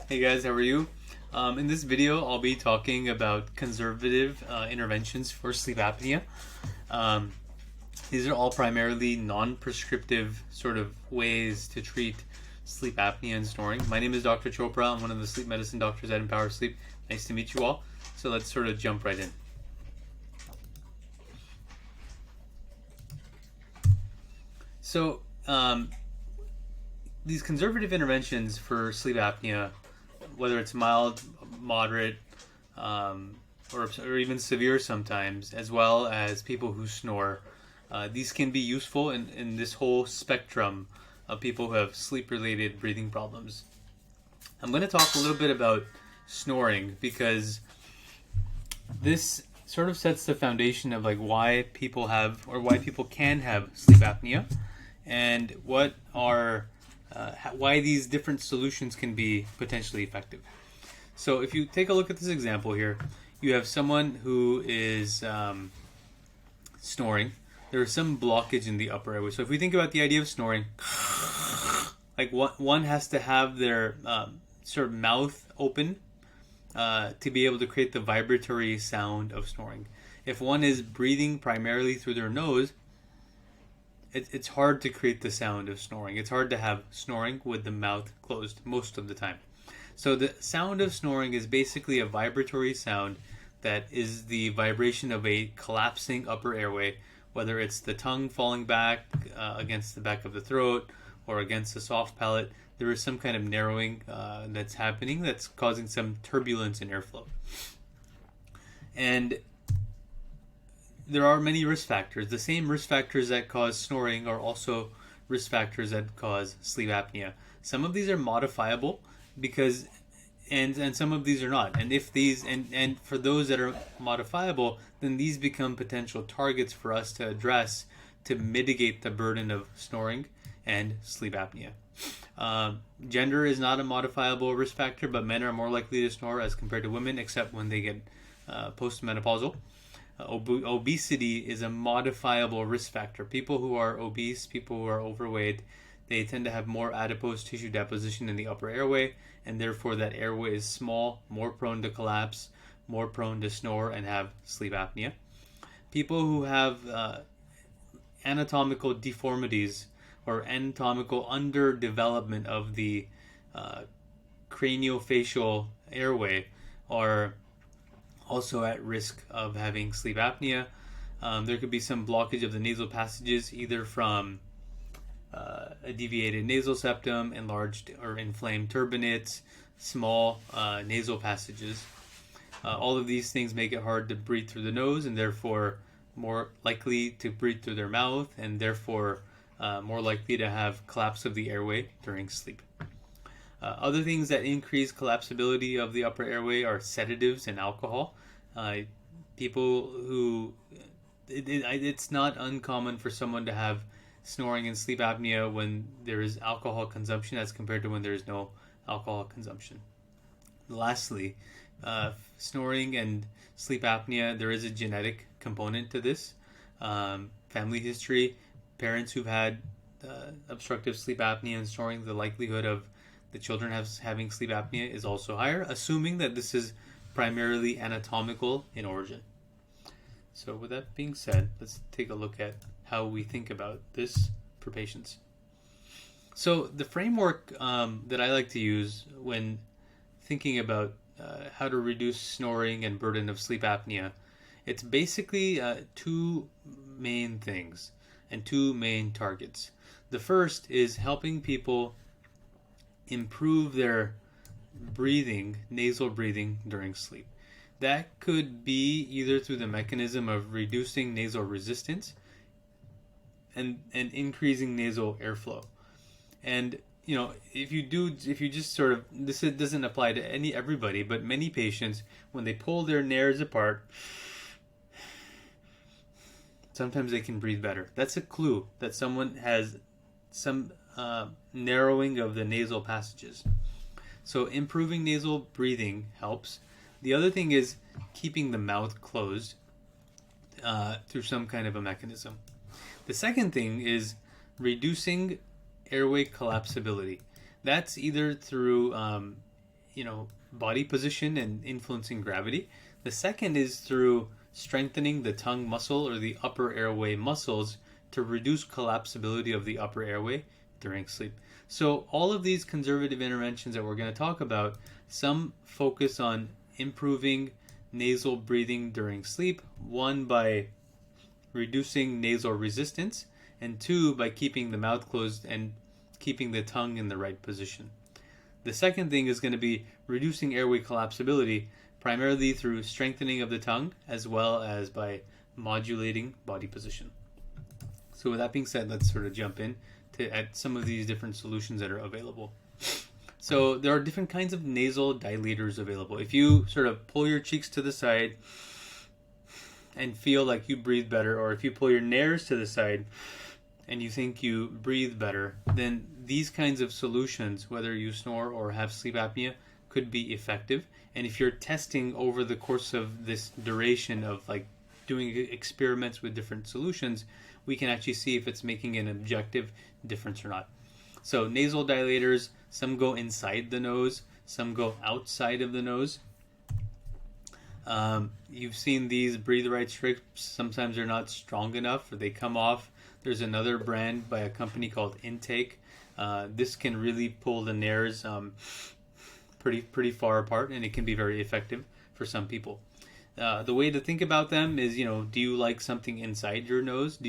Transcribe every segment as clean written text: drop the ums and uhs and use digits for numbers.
Hey guys, how are you? In this video, I'll be talking about conservative interventions for sleep apnea. Um, these are all primarily non-prescriptive sort of ways to treat sleep apnea and snoring. My name is Dr. Chopra. I'm one of the sleep medicine doctors at Empower Sleep. Nice to meet you all. So let's sort of jump right in. So these conservative interventions for sleep apnea, whether it's mild, moderate, or even severe sometimes, as well as people who snore, these can be useful in this whole spectrum of people who have sleep-related breathing problems. I'm going to talk a little bit about snoring because this sort of sets the foundation of like why people have or why people can have sleep apnea and what are why these different solutions can be potentially effective. So if you take a look at this example here, you have someone who is snoring. There is some blockage in the upper airway. So if we think about the idea of snoring, like one has to have their sort of mouth open to be able to create the vibratory sound of snoring. If one is breathing primarily through their nose, it's hard to create the sound of snoring. It's hard to have snoring with the mouth closed most of the time. So the sound of snoring is basically a vibratory sound that is the vibration of a collapsing upper airway, whether it's the tongue falling back against the back of the throat or against the soft palate. There is some kind of narrowing that's happening that's causing some turbulence in airflow. And there are many risk factors. The same risk factors that cause snoring are also risk factors that cause sleep apnea. Some of these are modifiable because and some of these are not. And if these and for those that are modifiable, then these become potential targets for us to address to mitigate the burden of snoring and sleep apnea. Gender is not a modifiable risk factor, but men are more likely to snore as compared to women, except when they get postmenopausal. Obesity is a modifiable risk factor. People who are obese, people who are overweight, they tend to have more adipose tissue deposition in the upper airway, and therefore that airway is small, more prone to collapse, more prone to snore and have sleep apnea. People who have anatomical deformities or anatomical underdevelopment of the craniofacial airway are also at risk of having sleep apnea. There could be some blockage of the nasal passages, either from a deviated nasal septum, enlarged or inflamed turbinates, small nasal passages. All of these things make it hard to breathe through the nose and therefore more likely to breathe through their mouth and therefore more likely to have collapse of the airway during sleep. Other things that increase collapsibility of the upper airway are sedatives and alcohol. People who it's not uncommon for someone to have snoring and sleep apnea when there is alcohol consumption as compared to when there is no alcohol consumption. Lastly, snoring and sleep apnea, there is a genetic component to this. Family history, parents who've had obstructive sleep apnea and snoring, the likelihood of the children having sleep apnea is also higher, assuming that this is primarily anatomical in origin. So with that being said, let's take a look at how we think about this for patients. So the framework that I like to use when thinking about how to reduce snoring and burden of sleep apnea, it's basically two main things and two main targets. The first is helping people improve their breathing, nasal breathing during sleep. That could be either through the mechanism of reducing nasal resistance and increasing nasal airflow. And if you just sort of, this doesn't apply to everybody, but many patients, when they pull their nares apart, sometimes they can breathe better. That's a clue that someone has some narrowing of the nasal passages. So improving nasal breathing helps. The other thing is keeping the mouth closed through some kind of a mechanism. The second thing is reducing airway collapsibility. That's either through body position and influencing gravity. The second is through strengthening the tongue muscle or the upper airway muscles to reduce collapsibility of the upper airway during sleep. So all of these conservative interventions that we're going to talk about, some focus on improving nasal breathing during sleep, one by reducing nasal resistance, and two by keeping the mouth closed and keeping the tongue in the right position. The second thing is going to be reducing airway collapsibility, primarily through strengthening of the tongue as well as by modulating body position. So with that being said, let's sort of jump in at some of these different solutions that are available. So there are different kinds of nasal dilators available. If you sort of pull your cheeks to the side and feel like you breathe better, or if you pull your nares to the side and you think you breathe better, then these kinds of solutions, whether you snore or have sleep apnea, could be effective. And if you're testing over the course of this duration of like doing experiments with different solutions, we can actually see if it's making an objective difference or not. So nasal dilators, some go inside the nose, some go outside of the nose. You've seen these breathe right strips. Sometimes they're not strong enough or they come off. There's another brand by a company called Intake. This can really pull the nares pretty far apart, and it can be very effective for some people. The way to think about them is, do you like something inside your nose?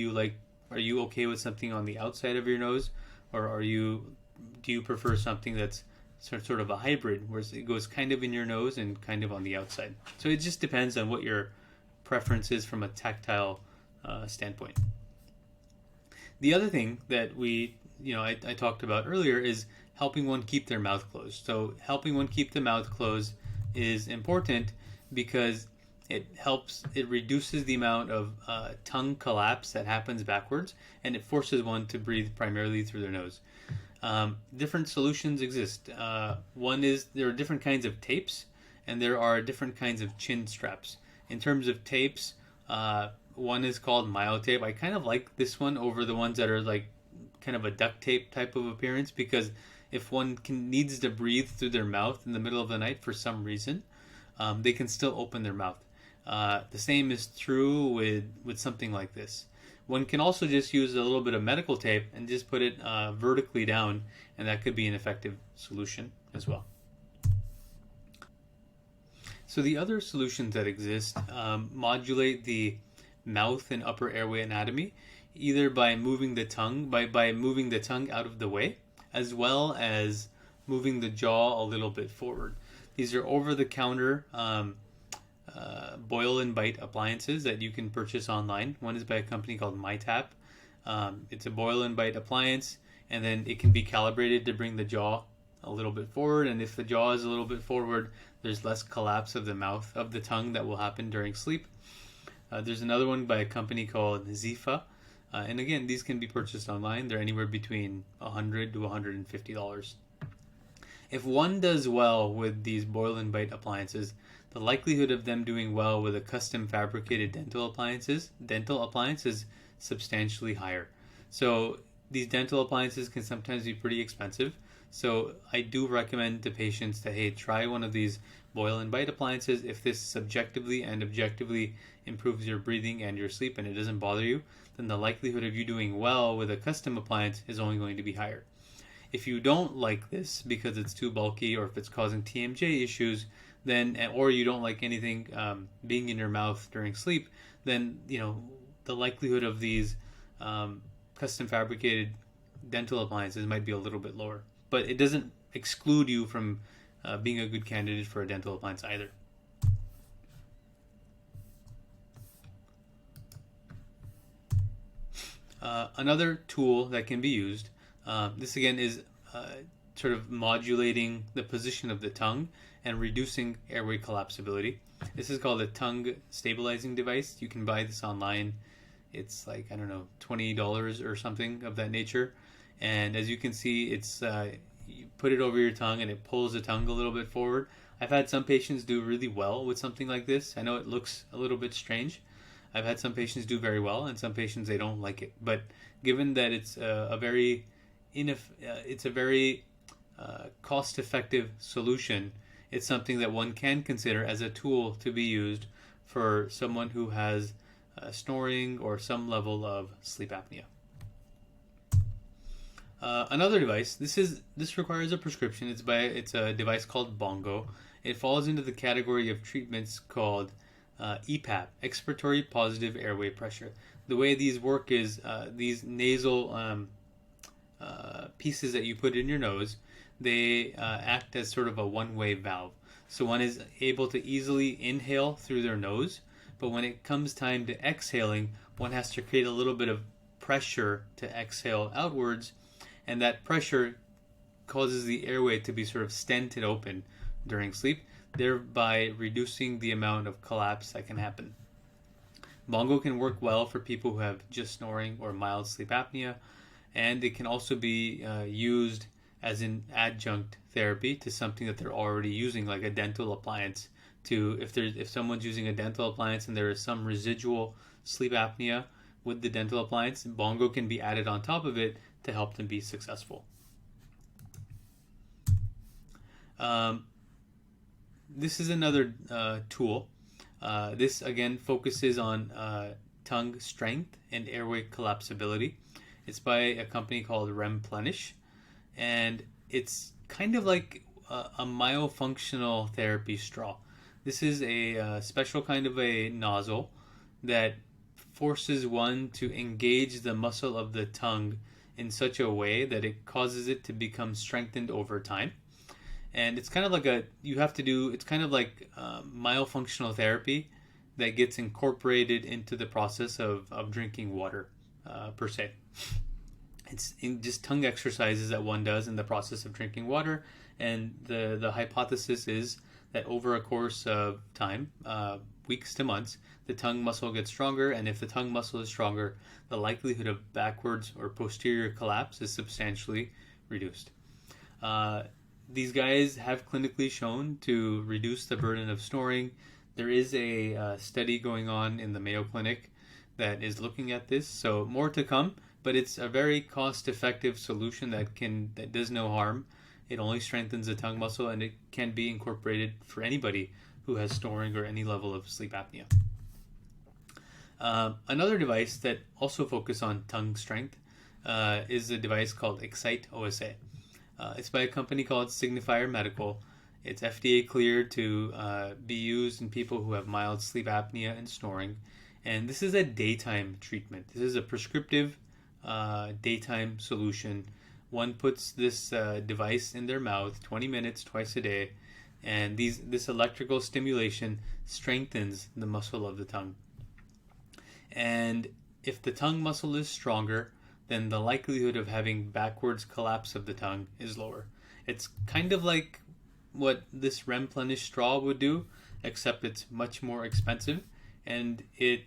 Are you okay with something on the outside of your nose, or do you prefer something that's sort of a hybrid, where it goes kind of in your nose and kind of on the outside? So it just depends on what your preference is from a tactile standpoint. The other thing that I talked about earlier is helping one keep their mouth closed. So helping one keep the mouth closed is important because it reduces the amount of tongue collapse that happens backwards, and it forces one to breathe primarily through their nose. Different solutions exist. One is there are different kinds of tapes, and there are different kinds of chin straps. In terms of tapes, one is called myotape. I kind of like this one over the ones that are like kind of a duct tape type of appearance, because if one needs to breathe through their mouth in the middle of the night for some reason, they can still open their mouth. The same is true with something like this. One can also just use a little bit of medical tape and just put it vertically down, and that could be an effective solution as well. So the other solutions that exist modulate the mouth and upper airway anatomy, either by moving the tongue, by moving the tongue out of the way, as well as moving the jaw a little bit forward. These are over-the-counter boil and bite appliances that you can purchase online. One is by a company called MyTap. It's a boil and bite appliance, and then it can be calibrated to bring the jaw a little bit forward, and if the jaw is a little bit forward, there's less collapse of the mouth, of the tongue, that will happen during sleep. There's another one by a company called Zifa, and again, these can be purchased online. They're anywhere between $100 to $150. If one does well with these boil and bite appliances, the likelihood of them doing well with a custom fabricated dental appliance is substantially higher. So these dental appliances can sometimes be pretty expensive. So I do recommend to patients to, hey, try one of these boil and bite appliances. If this subjectively and objectively improves your breathing and your sleep and it doesn't bother you, then the likelihood of you doing well with a custom appliance is only going to be higher. If you don't like this because it's too bulky, or if it's causing TMJ issues, then, or you don't like anything being in your mouth during sleep, then the likelihood of these custom fabricated dental appliances might be a little bit lower. But it doesn't exclude you from being a good candidate for a dental appliance either. Another tool that can be used, this again is sort of modulating the position of the tongue and reducing airway collapsibility. This is called a tongue stabilizing device. You can buy this online. It's like, I don't know, $20 or something of that nature. And as you can see, it's you put it over your tongue and it pulls the tongue a little bit forward. I've had some patients do really well with something like this. I know it looks a little bit strange. I've had some patients do very well, and some patients, they don't like it. But given that it's a very cost-effective solution, it's something that one can consider as a tool to be used for someone who has snoring or some level of sleep apnea. Another device. This requires a prescription. It's a device called Bongo. It falls into the category of treatments called EPAP, expiratory positive airway pressure. The way these work is these nasal pieces that you put in your nose, they act as sort of a one-way valve. So one is able to easily inhale through their nose, but when it comes time to exhaling, one has to create a little bit of pressure to exhale outwards, and that pressure causes the airway to be sort of stented open during sleep, thereby reducing the amount of collapse that can happen. Bongo can work well for people who have just snoring or mild sleep apnea, and it can also be used as an adjunct therapy to something that they're already using, like a dental appliance. If someone's using a dental appliance and there is some residual sleep apnea with the dental appliance, Bongo can be added on top of it to help them be successful. This is another tool. This again focuses on tongue strength and airway collapsibility. It's by a company called Remplenish, and it's kind of like a myofunctional therapy straw. This is a special kind of a nozzle that forces one to engage the muscle of the tongue in such a way that it causes it to become strengthened over time. And it's kind of like it's kind of like myofunctional therapy that gets incorporated into the process of drinking water, per se. It's just tongue exercises that one does in the process of drinking water, and the hypothesis is that over a course of time, weeks to months, the tongue muscle gets stronger, and if the tongue muscle is stronger, the likelihood of backwards or posterior collapse is substantially reduced. These guys have clinically shown to reduce the burden of snoring. There is a study going on in the Mayo Clinic that is looking at this, so more to come, but it's a very cost-effective solution that does no harm. It only strengthens the tongue muscle, and it can be incorporated for anybody who has snoring or any level of sleep apnea. Another device that also focuses on tongue strength is a device called Excite OSA. It's by a company called Signifier Medical. It's FDA cleared to be used in people who have mild sleep apnea and snoring. And this is a daytime treatment. This is a prescriptive daytime solution. One puts this device in their mouth 20 minutes twice a day, and this electrical stimulation strengthens the muscle of the tongue. And if the tongue muscle is stronger, then the likelihood of having backwards collapse of the tongue is lower. It's kind of like what this Remplenish straw would do, except it's much more expensive, and it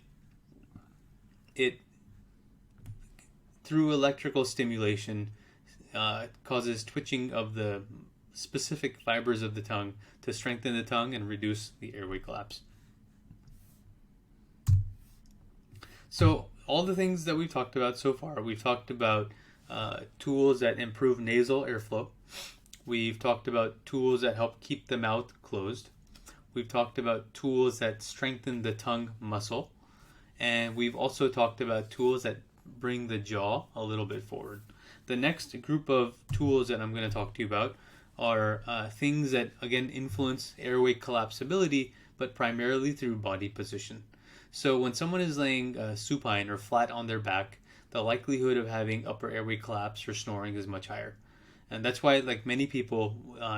through electrical stimulation causes twitching of the specific fibers of the tongue to strengthen the tongue and reduce the airway collapse. So all the things that we've talked about so far, we've talked about tools that improve nasal airflow. We've talked about tools that help keep the mouth closed. We've talked about tools that strengthen the tongue muscle. And we've also talked about tools that bring the jaw a little bit forward. The next group of tools that I'm going to talk to you about are things that, again, influence airway collapsibility, but primarily through body position. So when someone is laying supine or flat on their back, the likelihood of having upper airway collapse or snoring is much higher. And that's why, like many people,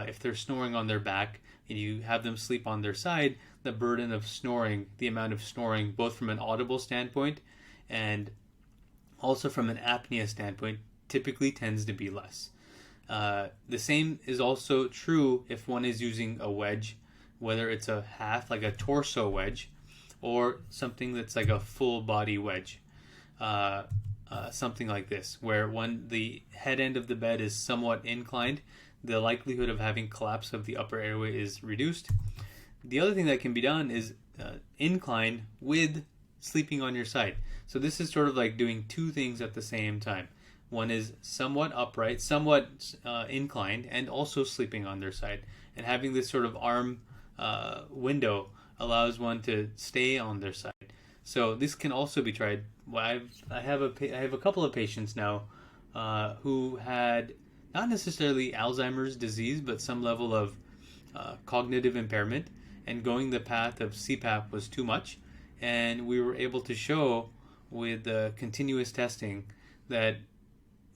if they're snoring on their back and you have them sleep on their side, the burden of snoring, the amount of snoring, both from an audible standpoint and also from an apnea standpoint, typically tends to be less. The same is also true if one is using a wedge, whether it's a half, like a torso wedge, or something that's like a full body wedge. Something like this, where the head end of the bed is somewhat inclined, the likelihood of having collapse of the upper airway is reduced. The other thing that can be done is incline with sleeping on your side. So this is sort of like doing two things at the same time. One is somewhat upright, somewhat inclined, and also sleeping on their side. And having this sort of arm window allows one to stay on their side. So this can also be tried. I have a couple of patients now who had not necessarily Alzheimer's disease, but some level of cognitive impairment, and going the path of CPAP was too much. And we were able to show with continuous testing that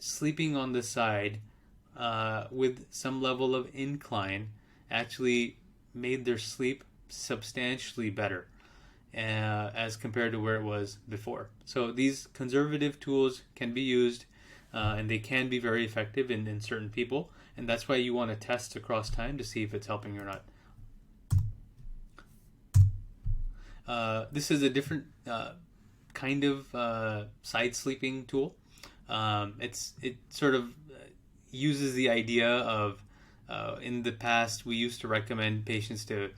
sleeping on the side with some level of incline actually made their sleep substantially better as compared to where it was before. So these conservative tools can be used and they can be very effective in certain people, and that's why you want to test across time to see if it's helping or not. This is a different kind of side sleeping tool. It sort of uses the idea of in the past we used to recommend patients to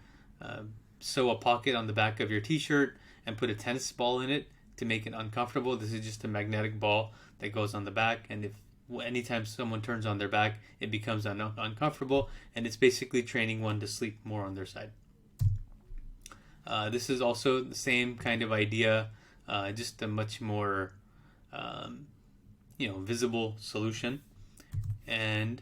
sew a pocket on the back of your t-shirt and put a tennis ball in it to make it uncomfortable. This is just a magnetic ball that goes on the back, and if anytime someone turns on their back, it becomes uncomfortable, and it's basically training one to sleep more on their side. This is also the same kind of idea, just a much more visible solution, and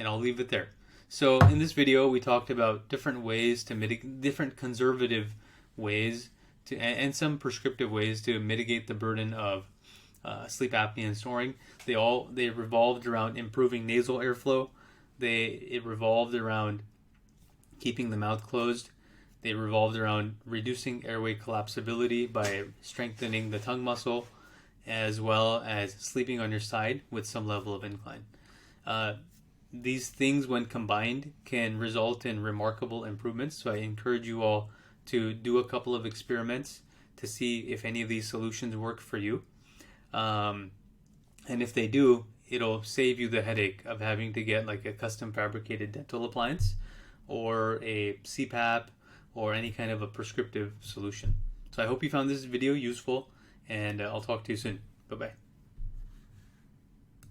I'll leave it there. So in this video, we talked about different ways to mitigate, different conservative ways to, and some prescriptive ways to mitigate the burden of sleep apnea and snoring. They revolved around improving nasal airflow. It revolved around keeping the mouth closed. They revolved around reducing airway collapsibility by strengthening the tongue muscle, as well as sleeping on your side with some level of incline. These things, when combined, can result in remarkable improvements. So I encourage you all to do a couple of experiments to see if any of these solutions work for you. And if they do, it'll save you the headache of having to get like a custom fabricated dental appliance or a CPAP or any kind of a prescriptive solution. So I hope you found this video useful, and I'll talk to you soon. Bye-bye.